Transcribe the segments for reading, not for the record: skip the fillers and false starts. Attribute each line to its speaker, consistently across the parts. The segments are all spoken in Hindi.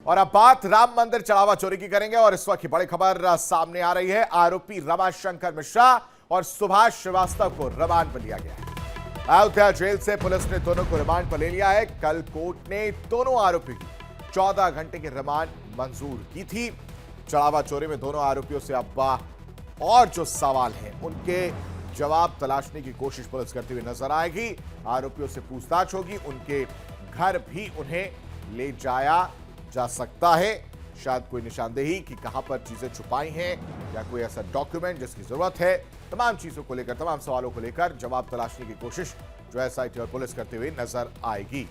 Speaker 1: और अब बात राम मंदिर चढ़ावा चोरी की करेंगे और इस वक्त की बड़ी खबर सामने आ रही है। आरोपी रमाशंकर मिश्रा और सुभाष श्रीवास्तव को रिमांड पर लिया गया है। अयोध्या जेल से पुलिस ने दोनों को रिमांड पर ले लिया है। कल कोर्ट ने दोनों आरोपी की 14 घंटे की रिमांड मंजूर की थी। चढ़ावा चोरी में दोनों आरोपियों से अब और जो सवाल हैं उनके जवाब तलाशने की कोशिश पुलिस करती हुई नजर आएगी। आरोपियों से पूछताछ होगी, उनके घर भी उन्हें ले जाया जा सकता है। शायद कोई निशानदेही कि कहां पर चीजें छुपाई हैं या कोई ऐसा डॉक्यूमेंट जिसकी जरूरत है। तमाम चीजों को लेकर, तमाम सवालों को लेकर जवाब तलाशने की कोशिश जो एसआईटी और पुलिस करते हुए नजर आएगी।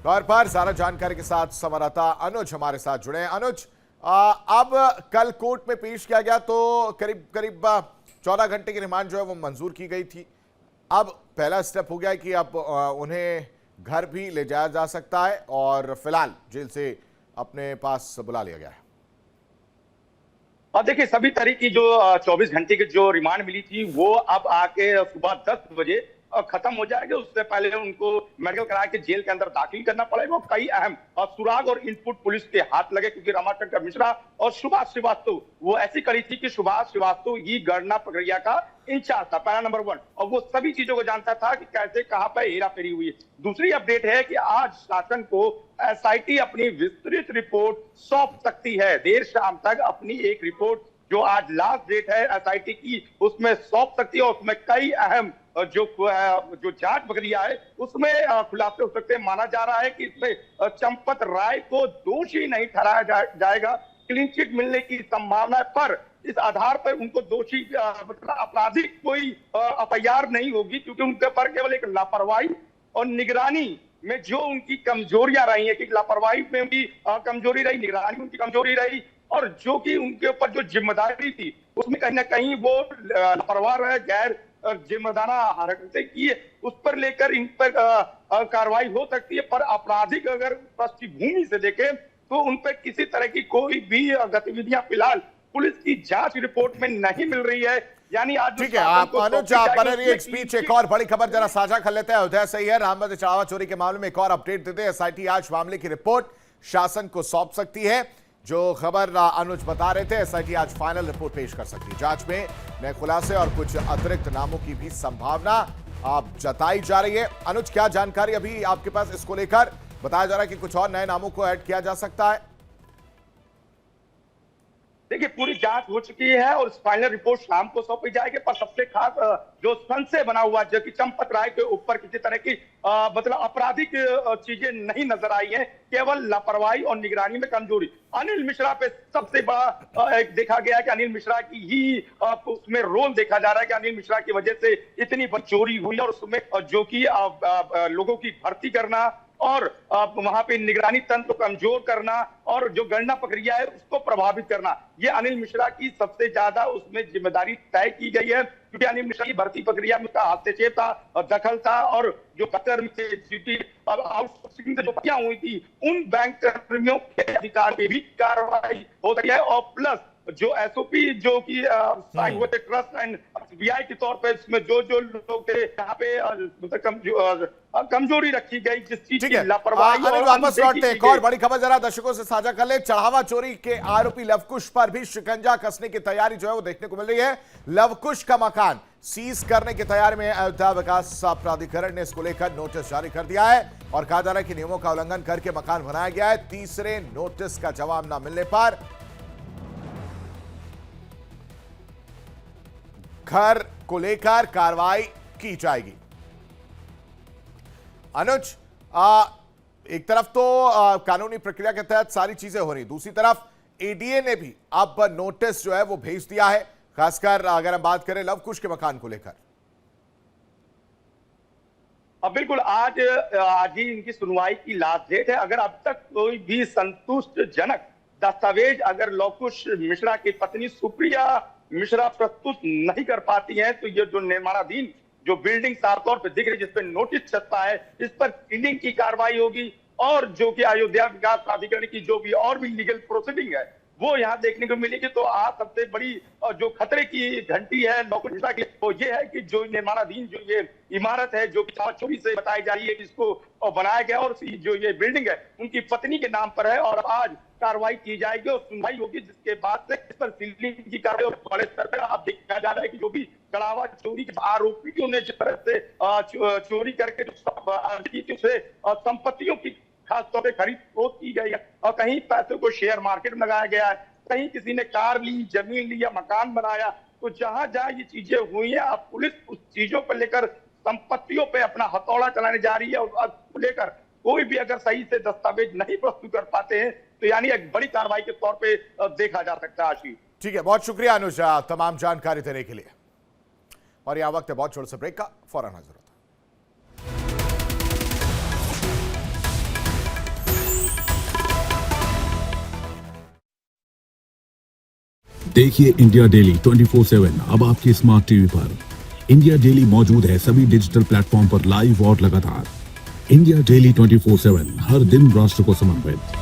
Speaker 1: तौर पर ज्यादा जानकारी के साथ संवाददाता अनुज हमारे साथ जुड़े हैं। अनुज, अब कल कोर्ट में पेश किया गया तो करीब 14 घंटे की रिमांड जो है वो मंजूर की गई थी। अब पहला स्टेप हो गया है कि अब उन्हें घर भी ले जाया जा सकता है और फिलहाल जेल से अपने पास बुला लिया गया है।
Speaker 2: और देखिए, सभी तरह की जो 24 घंटे की जो रिमांड मिली थी वो अब आके सुबह 10 बजे खत्म हो जाएगा। उससे पहले उनको मेडिकल करा के जेल के अंदर दाखिल करना पड़ेगा। कई अहम सुराग और इनपुट पुलिस के हाथ लगे, क्योंकि रमाशंकर मिश्रा और सुभाष श्रीवास्तव वो ऐसी कड़ी थी कि सुभाष श्रीवास्तव ही गणना प्रक्रिया का इंचार्ज था, पैरा नंबर 1, और वो सभी चीजों को जानता था कि कैसे कहां पर हेरा फेरी हुई है। दूसरी अपडेट है कि आज शासन को एसआईटी अपनी विस्तृत रिपोर्ट सौंप सकती है। देर शाम तक अपनी एक रिपोर्ट जो आज लास्ट डेट है एसआईटी की उसमें सौंप सकती है। और उसमें कई अहम जो जांच प्रक्रिया है उसमें खुलासे हो सकते हैं। माना जा रहा है कि इसमें चंपत राय को दोषी नहीं ठहराया जाएगा। क्लीन चिट मिलने की संभावना पर इस आधार पर उनको दोषी मतलब आपराधिक कोई एफआईआर नहीं होगी, क्योंकि उनके पर केवल एक लापरवाही और निगरानी में जो उनकी कमजोरियां रही है, कि लापरवाही में भी कमजोरी रही, निगरानी में उनकी कमजोरी रही, और जो कि उनके ऊपर जो जिम्मेदारी थी उसमें कहीं ना कहीं वो लापरवाह रहे, गैर जिम्मेदाराना हरकतें की है, उस पर लेकर इन पर कार्रवाई हो सकती है। पर आपराधिक अगर पृष्ठभूमि से देखें तो उन पर किसी तरह की कोई भी गतिविधियां फिलहाल पुलिस की जांच रिपोर्ट में नहीं मिल रही है। यानी आज
Speaker 1: ठीक है, आप अनुज एक स्पीच, एक और बड़ी खबर जरा साझा कर लेते हैं। अयोध्या से ही है, राम मंदिर चढ़ावा चोरी के मामले में एक और अपडेट देते हैं। एसआईटी आज मामले की रिपोर्ट शासन को सौंप सकती है। जो खबर अनुज बता रहे थे, एसआईटी आज फाइनल रिपोर्ट पेश कर सकती है। जांच में नए खुलासे और कुछ अतिरिक्त नामों की भी संभावना आप जताई जा रही है। अनुज, क्या जानकारी अभी आपके पास इसको लेकर? बताया जा रहा है कि कुछ और नए नामों को ऐड किया जा सकता है।
Speaker 2: देखिए, पूरी जांच हो चुकी है और फाइनल रिपोर्ट शाम को सौंपी जाएगी। पर सबसे खास जो संशय बना हुआ जो कि चंपत राय के ऊपर किसी तरह की मतलब आपराधिक चीजें नहीं नजर आई है, केवल लापरवाही और निगरानी में कमजोरी। अनिल मिश्रा पे सबसे बड़ा देखा गया है कि अनिल मिश्रा की ही उसमें रोल देखा जा रहा है कि अनिल मिश्रा की वजह से इतनी चोरी हुई और उसमें जो कि लोगों की भर्ती करना और वहां पे निगरानी तंत्र को कमजोर करना और जो गणना प्रक्रिया है उसको प्रभावित करना, ये अनिल मिश्रा की सबसे ज्यादा उसमें जिम्मेदारी तय की गई है। क्योंकि अनिल मिश्रा की भर्ती प्रक्रिया में उसका हस्तक्षेप था और दखल था, और जो आउटसोर्सिंग जो प्रक्रिया हुई थी उन बैंक कर्मियों के अधिकार पे भी कार्रवाई हो रही है। और प्लस जो एसओपी जो कि साइन हुए थे ट्रस्ट एंड एसबीआई के तौर पे, इसमें जो लोग थे यहाँ पे कमजोरी रखी गई, जिस चीज की लापरवाही।
Speaker 1: वापस लौटते हैं, एक और बड़ी खबर जरा दर्शकों से साझा कर ले। चढ़ावा चोरी के आरोपी लवकुश पर भी शिकंजा कसने की तैयारी जो है वो देखने को मिल रही है। लवकुश का मकान सीज करने की तैयारी में अयोध्या विकास प्राधिकरण ने इसको लेकर नोटिस जारी कर दिया है और कहा जा रहा है कि नियमों का उल्लंघन करके मकान बनाया गया है। तीसरे नोटिस का जवाब न मिलने पर घर को लेकर कार्रवाई की जाएगी। अनुज, एक तरफ तो कानूनी प्रक्रिया के तहत सारी चीजें हो रही, दूसरी तरफ एडीए ने भी अब नोटिस जो है वो भेज दिया है, खासकर अगर हम बात करें लवकुश के मकान को लेकर।
Speaker 2: अब बिल्कुल आज ही इनकी सुनवाई की लास्ट डेट है। अगर अब तक कोई भी संतुष्टजनक दस्तावेज अगर लवकुश मिश्रा की पत्नी सुप्रिया मिश्रा प्रस्तुत नहीं कर पाती है तो ये जो निर्माणाधीन जो बिल्डिंग साफ तौर पर दिख रही है जिसपे नोटिस छपता है, इस पर सीलिंग की कार्रवाई होगी और जो कि अयोध्या विकास प्राधिकरण की जो भी और भी लीगल प्रोसीडिंग है वो यहाँ देखने को मिलेगी। तो आज सबसे बड़ी जो खतरे की घंटी है नौकुर मिश्रा की, वो ये है कि जो निर्माणाधीन जो ये इमारत है, जो चोरी से बताई जा रही है, इसको बनाया गया और जो ये बिल्डिंग है उनकी पत्नी के नाम पर है, और आज कार्रवाई की जाएगी और सुनवाई होगी, जिसके बाद से इस पर सीलिंग की कार्रवाई बड़े स्तर पर आप देखा जा रहा है कि जो भी कड़ावा चोरी के आरोपियों ने जिस तरह से चोरी करके उसे संपत्तियों की खास तौर पर खरीद फरोख्त की गई है, और कहीं पैसों को शेयर मार्केट में लगाया गया है, कहीं किसी ने कार ली, जमीन ली या मकान बनाया। तो जहां जहां ये चीजें हुई हैं, अब पुलिस उस चीजों पर लेकर संपत्तियों पे अपना हथौड़ा चलाने जा रही है, और लेकर कोई भी अगर सही से दस्तावेज नहीं प्रस्तुत कर पाते हैं तो यानी एक बड़ी कार्रवाई के तौर पे देखा जा सकता है। आशीष,
Speaker 1: ठीक है, बहुत शुक्रिया अनुज तमाम जानकारी देने के लिए। और यह वक्त है बहुत छोटे से ब्रेक का, फौरन हाजिर होता है।
Speaker 3: देखिए इंडिया डेली 24/7 अब आपके स्मार्ट टीवी पर। इंडिया डेली मौजूद है सभी डिजिटल प्लेटफॉर्म पर लाइव और लगातार। इंडिया डेली 24/7 हर दिन राष्ट्र को समर्पित।